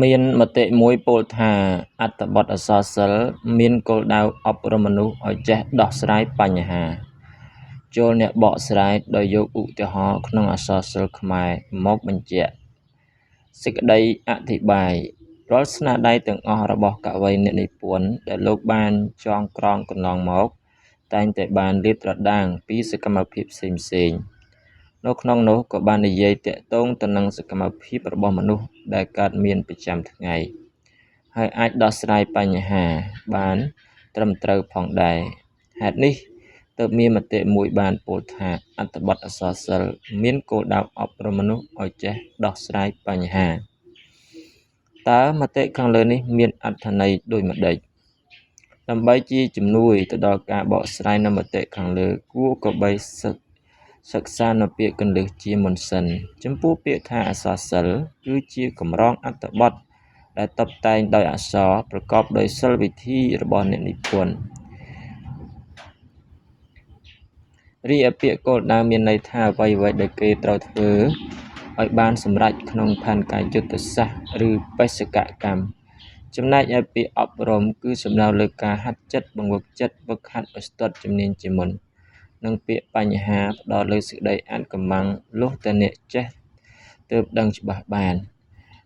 មានមតិមួយពោលថាអត្ថបទអក្សរសិល្ប៍មានគោលដៅអប់រំមនុស្សឲ្យចេះដោះស្រាយបញ្ហាចូលអ្នកបកស្រាយដោយយកឧទាហរណ៍ក្នុងអក្សរសិល្ប៍ខ្មែរមកបញ្ជាក់សេចក្តីអធិប្បាយរាល់ស្នាដៃទាំងអស់របស់កវីអ្នកនិពន្ធដែលលោកបានចងក្រងកន្លងមកតែងតែបានលាតត្រដាងពីសកម្មភាពផ្សេងៗនៅក្នុងនោះក៏បាននិយាយទាក់ទងទៅនឹងសកម្មភាពរបស់មនុស្សដែលកើតមានប្រចាំថ្ងៃហើយអាចដោះស្រាយបញ្ហាបានត្រឹមត្រូវផងដែរហេតុនេះទើបមានមតិមួយបានពោលថាអត្ថបទអក្សរសិល្ប៍មានគោលដៅអប់រំមនុស្សឲ្យចេះដោះស្រាយបញ្ហាតើមតិខាងលើនេះមានអត្ថន័យដូចម្តេចដើម្បីជាជំនួយទៅដល់ការបកស្រាយនៅមតិខាងលើគួរក៏បីសិក្សានៅពាក្យគន្លឹះជាមុនសិនចំពោះពាក្យថាអក្សរសិល្ប៍គឺជាកម្រងអត្ថបទដែលតុបតែងដោយអក្សរប្រកបដោយសិល្បវិធីរបស់អ្នកនិពន្ធរីឯពាក្យគោលដៅមានន័យថាអ្វីៗដែលគេត្រូវធ្វើឲ្យបានសម្រេចក្នុងផែនការយុទ្ធសាស្ត្រឬបេសកកម្មចំណែកឯពាក្យអប់រំគឺសំដៅលើការហាត់ចិត្តបង្វឹកចិត្តហ្វឹកហាត់ឲ្យស្ទាត់ជំនាញជាមុននិងពាក្យបញ្ហាផ្ដោតលើសេចក្តីអាថ៌កំបាំងលុះតែអ្នកចេះទើបដឹងច្បាស់បាន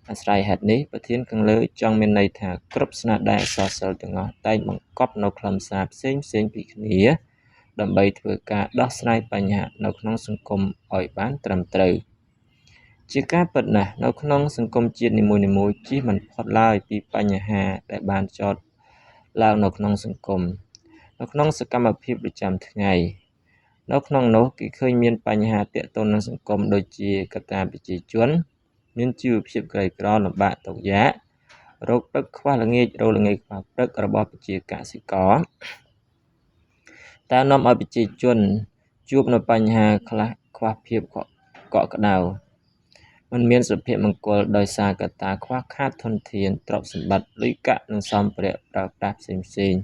អាស្រ័យហេតុនេះប្រធានខាងលើចង់មានន័យថាគ្រប់ស្នាដៃអក្សរសិល្ប៍ទាំងអស់តែងបង្កប់នូវខ្លឹមសារផ្សេងៗពីគ្នាដើម្បីធ្វើការដោះស្រាយបញ្ហានៅក្នុងសង្គមឲ្យបានត្រឹមត្រូវជាការពិតណាស់នៅក្នុងសង្គមជាតិនីមួយៗជៀសមិនផុតឡើយពីបញ្ហាដែលបានចោទឡើងនៅក្នុងសង្គមនៅក្នុងសកម្មភាពប្រចាំថ្ងៃនៅក្នុងនោះគេឃើញមានបញ្ហាទាក់ទងនឹងសង្គមដូចជាកត្តាប្រជាជនមានជីវភាពក្រីក្រលំបាកទុក្ខយากរោគទឹកខ្វះល្ងាចរោគល្ងាចខ្វះព្រឹករបស់ប្រជាកសិករតែនាំឲ្យប្រជាជនជួបនូវបញ្ហាខ្លះខ្វះភាពកក់ក្ដៅមិនមានសុភមង្គលដោយសារកត្តាខ្វះខាតធនធានទ្រព្យសម្បត្តិលុយកាក់និងសម្ភារៈប្រើប្រាស់ផ្សេងៗ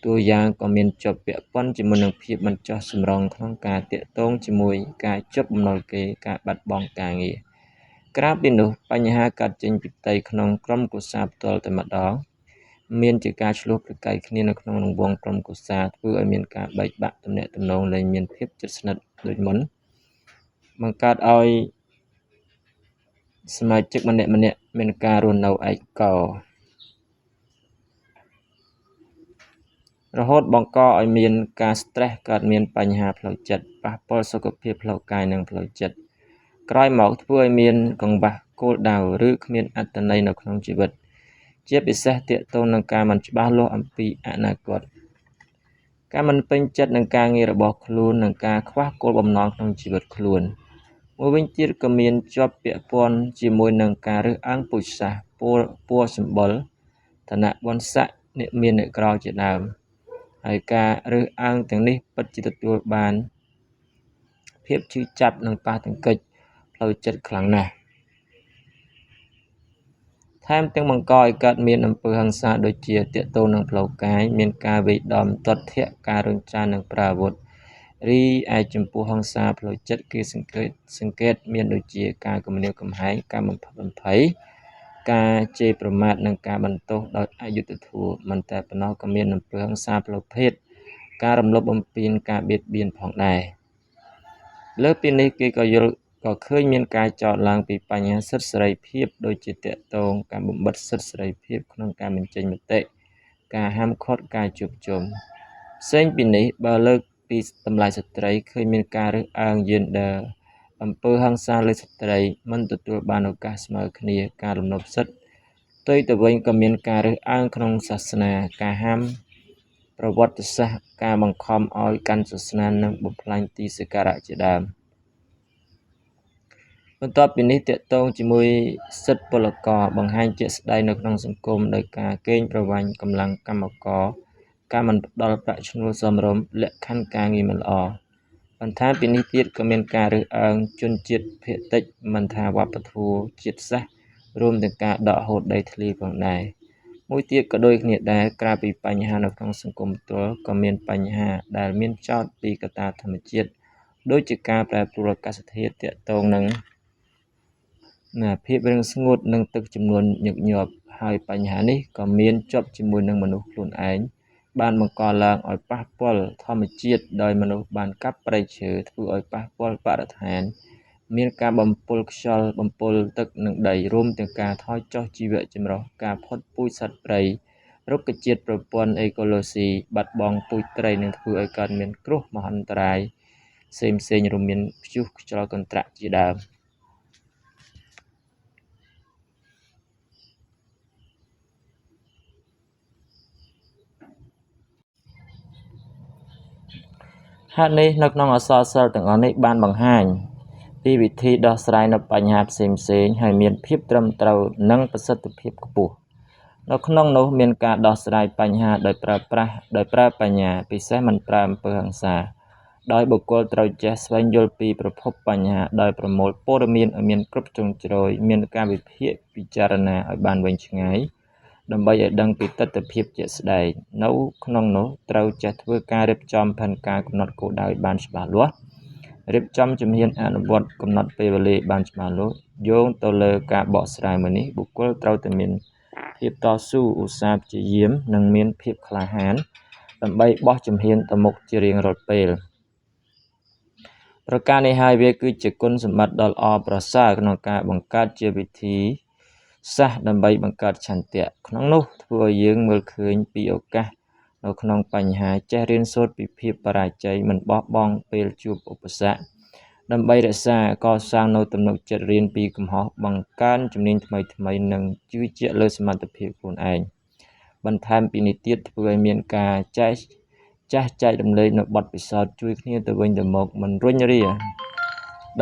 តួយ៉ាងក៏មានជាប់ពាក់ព័ន្ធជាមួយនឹងភាពមិនចុះសម្រុងក្នុងការទាក់ទងជាមួយការជាប់បំណុលគេការបាត់បង់ការងារក្រៅពីនោះបញ្ហាកើតចេញពីផ្ទៃក្នុងក្រុមគ្រួសារផ្ទាល់តែម្ដងមានជាការឆ្លោះប្រកែកគ្នានៅក្នុងរង្វង់ក្រុមគ្រួសារធ្វើឲ្យមានការបែកបាក់ទំនាក់ទំនងលែងមានភាពជិតស្និទ្ធដូចមុនបង្កើតឲ្យសមាជិកម្នាក់ៗមានការរស់នៅឯកោរហូតបង្កឲ្យមានការ stress កើតមានបញ្ហាផ្លូវចិត្តប៉ះពាល់សុខភាពផ្លូវកាយនិងផ្លូវចិត្តក្រោយមកធ្វើឲ្យមានកង្វះគោលដៅឬគ្មានអត្ថន័យនៅក្នុងជីវិតជាពិសេសទាក់ទងនឹងការមិនច្បាស់លាស់អំពីអនាគតការមិនពេញចិត្តនឹងការងាររបស់ខ្លួននិងការខ្វះគោលបំណងក្នុងជីវិតខ្លួនមួយវិញទៀតក៏មានជាប់ពាក់ព័ន្ធជាមួយនឹងការរើសអើងពូជសាសន៍ពណ៌សម្បុរឋានៈវណ្ណៈស័ក្តិអ្នកមានអ្នកក្រជាដើមហើយការរើសអើងទាំងនេះពិតជាទទួលបានភាពឈឺចាប់និងប៉ះទង្គិចផ្លូវចិត្តខ្លាំងណាស់ថែមទាំងបង្កឲ្យកើតមានអំពើហិង្សាដូចជាទាក់ទងនឹងផ្លូវកាយមានការវាយដំទាត់ធាក់ការរុញច្រាននិងប្រើអាវុធរីឯចំពោះហិង្សាផ្លូវចិត្តគេសង្កេតមានដូចជាការគំរាមកំហែងការបំផិតបំភ័យការជេរប្រមាថនិងការបន្ទោសដោយអយុត្តិធម៌មិនតែប៉ុណ្ណោះក៏មានអំពើហិង្សាផ្លូវភេទការរំលោភបំពានការបៀតបៀនផងដែរលើសពីនេះគេក៏ឃើញមានការចោទឡើងពីបញ្ហាសិទ្ធិសេរីភាពដូចជាទាក់ទងការបំបិទសិទ្ធិសេរីភាពក្នុងការបញ្ចេញមតិការហាមឃាត់ការជួបជុំផ្សេងពីនេះបើលើកពីតម្លៃស្ត្រីឃើញមានការរើសអើង gender អំពើហិង្សាលើស្ត្រីមិនទទួលបានឱកាសស្មើគ្នាការរំលោភសិទ្ធិផ្ទុយទៅវិញក៏មានការរើសអើងក្នុងសាសនាការហាមប្រវត្តិសាស្ត្រការបង្ខំឲ្យកាន់សាសនានិងបំផ្លាញទីសក្ការៈជាដើមបន្ទាប់ពីនេះទាក់ទងជាមួយសិទ្ធិពលករបង្ហាញជាក់ស្ដែងនៅក្នុងសង្គមដោយការកេងប្រវ័ញ្ចកម្លាំងកម្មករការមិនផ្ដល់ប្រាក់ឈ្នួលសមរម្យលក្ខខណ្ឌការងារមិនល្អបន្ថែមពីនេះទៀតក៏មានការរើសអើងជនជាតិភាគតិចមិនថាវប្បធម៌ជាតិសាសន៍រួមទាំងការដកហូតដីធ្លីផងដែរមួយទៀតក៏ដូចគ្នាដែរក្រៅពីបញ្ហានៅក្នុងសង្គមផ្ទាល់ក៏មានបញ្ហាដែលមានចោទពីកត្តាធម្មជាតិដូចជាការប្រែប្រួលអាកាសធាតុទាក់ទងនឹង ភាពរាំងស្ងួតនិងទឹកចំនួនញឹកញាប់ហើយបញ្ហានេះក៏មានជាប់ជាមួយនឹងមនុស្សខ្លួនឯងបានបង្កឡើងឲ្យប៉ះពាល់ធម្មជាតិដោយមនុស្សបានកាប់ព្រៃឈើធ្វើឲ្យប៉ះពាល់បរិស្ថានមានការបំពុលខ្យល់បំពុលទឹកនិងដីរួមទាំងការថយចុះជីវៈចម្រុះការផុតពូជសត្វព្រៃរុក្ខជាតិប្រព័ន្ធអេកូឡូស៊ីបាត់បង់ពូជត្រីនិងធ្វើឲ្យកើតមានគ្រោះមហន្តរាយផ្សេងៗរួមមានព្យុះខ្យល់កន្ត្រាក់ជាដើមហេតុនេះនៅក្នុងអក្សរសិល្ប៍ទាំងអស់នេះបានបង្ហាញពីវិធីដោះស្រាយនៅបញ្ហាផ្សេងៗហើយមានភាពត្រឹមត្រូវនិងប្រសិទ្ធភាពខ្ពស់នៅក្នុងនោះមានការដោះស្រាយបញ្ហាដោយប្រើបញ្ញាពិសេសមិនប្រើអំពើហិង្សាដោយបុគ្គលត្រូវចេះស្វែងយល់ពីប្រភពបញ្ហាដោយប្រមូលព័ត៌មានឲ្យមានគ្រប់ជ្រុងជ្រោយមានការវិភាគពិចារណាឲ្យបានវែងឆ្ងាយដើម្បីឲ្យដឹងពីទិដ្ឋភាពជាក់ស្ដែងនៅក្នុងនោះត្រូវចេះធ្វើការរៀបចំផែនការកំណត់គោលដៅឲ្យបានច្បាស់លាស់រៀបចំជំហានអនុវត្តកំណត់ពេលវេលាបានច្បាស់លាស់យោងទៅលើការបកស្រាយមួយនេះបុគ្គលត្រូវតែមានភាពតស៊ូឧស្សាហ៍ព្យាយាមនិងមានភាពក្លាហានដើម្បីបោះជំហានទៅមុខជារៀងរាល់ពេលប្រការនេះហើយវាគឺជាគុណសម្បត្តិដ៏ល្អប្រសើរក្នុងការបង្កើតជាវិធីសាស្ត្រដើម្បីបង្កើតឆន្ទៈក្នុងនោះធ្វើឲ្យយើងមើលឃើញពីឱកាសនៅក្នុងបញ្ហាចេះរៀនសូត្រពីភាពបរាជ័យមិនបោះបង់ពេលជួបឧបសគ្គដើម្បីរក្សាកសាងនូវទំនុកចិត្តរៀនពីកំហុសបង្កើនជំនាញថ្មីៗនិងជឿជាក់លើសមត្ថភាពខ្លួនឯងបន្ថែមពីនេះទៀតធ្វើឲ្យមានការចែករំលែកនៅបទពិសោធន៍ជួយគ្នាទៅវិញទៅមកមិនរុញរា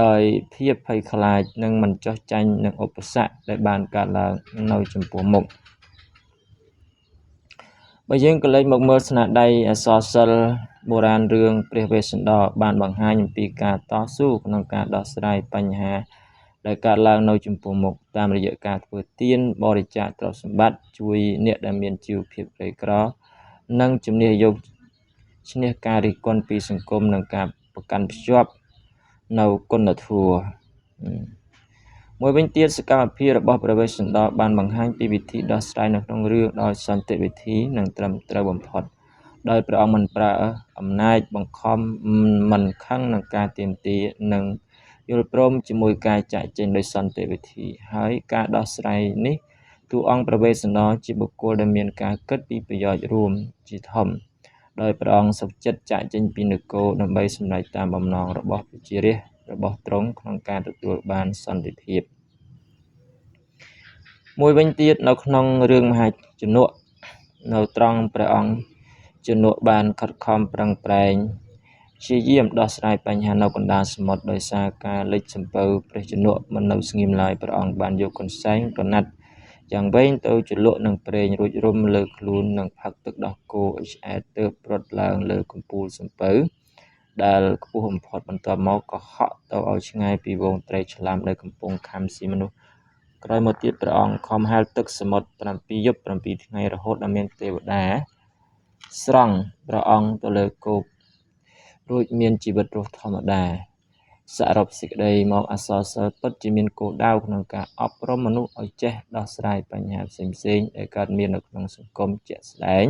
ដោយភាពភ័យខ្លាចនិងមិនចោះចាញ់នឹងឧបសគ្គដែលបានកើតឡើងនៅចំពោះមុខបើយើងក៏លេចមកមើលស្នាដៃអក្សរសិល្ប៍បុរាណរឿងព្រះវេស្សន្តរបានបង្ហាញអំពីការតស៊ូក្នុងការដោះស្រាយបញ្ហាដែលកើតឡើងនៅចំពោះមុខតាមរយៈការធ្វើទានបរិច្ចាគទ្រព្យសម្បត្តិជួយអ្នកដែលមានជីវភាពក្រីក្រនិងជំនះយកឈ្នះការរិះគន់ពីសង្គមនិងការប្រកាន់ភ្ជាប់នៅគុណធម៌មួយវិញទៀតសកម្មភាពរបស់ព្រះវេស្សន្តរបានបង្ហាញពីវិធីដោះស្រាយនៅក្នុងរឿងដោយសន្តិវិធីនិងត្រឹមត្រូវបំផុតដោយព្រះអង្គមិនប្រើអំណាចបង្ខំមិនខឹងនឹងការទាមទារនិងយល់ព្រមជាមួយការចាកចេញដោយសន្តិវិធីហើយការដោះស្រាយនេះតួអង្គព្រះវេស្សន្តរជាបុគ្គលដែលមានការគិតពីប្រយោជន៍រួមជាធំដោយព្រះអង្គសុខចិត្តចាកចេញពីនគរដើម្បីសម្រេចតាមបំណងរបស់ប្រជារាស្ត្ររបស់ទ្រង់ក្នុងការទទួលបានសន្តិភាពមួយវិញទៀតនៅក្នុងរឿងមហាជនកនៅត្រង់ព្រះអង្គជនកបានខិតខំប្រឹងប្រែងព្យាយាមដោះស្រាយបញ្ហានៅកណ្ដាលសមុទ្រដោយសារការលិចសំពៅព្រះជនកមិននៅស្ងៀមឡើយព្រះអង្គបានយកកន្សែងក្រណាត់យ៉ាងវែងទៅជ្រលក់នឹងប្រេងរួចរុំលើខ្លួននិងផឹកទឹកដោះគោឲ្យឆ្អែតទើបរត់ឡើងលើកំពូលសំពៅដែលខ្ពស់បំផុតបន្ទាប់មកក៏ហក់ទៅឲ្យឆ្ងាយពីហ្វូងត្រីឆ្លាមដែលកំពុងខាំស៊ីមនុស្សក្រោយមកទៀតព្រះអង្គខំហែលទឹកសមុទ្រ7យប់7ថ្ងៃរហូតដល់មានទេវតាស្រង់ព្រះអង្គទៅលើគោករួចមានជីវិតរស់ធម្មតាសរុបសេចក្តីមកអក្សរសិល្ប៍ពិតជាមានគោលដៅក្នុងការអប់រំមនុស្សឲ្យចេះដោះស្រាយបញ្ហាផ្សេងៗដែលកើតមាននៅក្នុងសង្គមជាក់ស្ដែង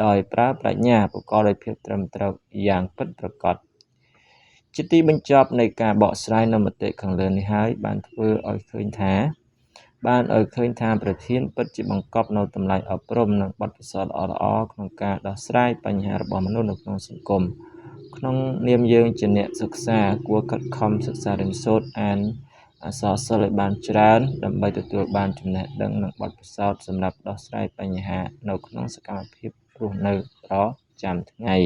ដោយប្រើប្រាជ្ញាប្រកបដោយភាពត្រឹមត្រូវយ៉ាងពិតប្រាកដជាទីបញ្ចប់នៃការបកស្រាយនៅមតិខាងលើនេះហើយបានធ្វើឲ្យឃើញថាប្រធានពិតជាបង្កប់នូវតម្លៃអប់រំនិងបទពិសោធន៍ល្អៗក្នុងការដោះស្រាយបញ្ហារបស់មនុស្សនៅក្នុងសង្គមក្នុងនាមយើងជាអ្នកសិក្សាគួរខិតខំសិក្សារៀនសូត្រអានអក្សរសិល្ប៍ឲ្យបានច្រើនដើម្បីទទួលបានចំណេះដឹងនិងបទពិសោធន៍សម្រាប់ដោះស្រាយបញ្ហានៅក្នុងសកម្មភាពរស់នៅប្រចាំថ្ងៃ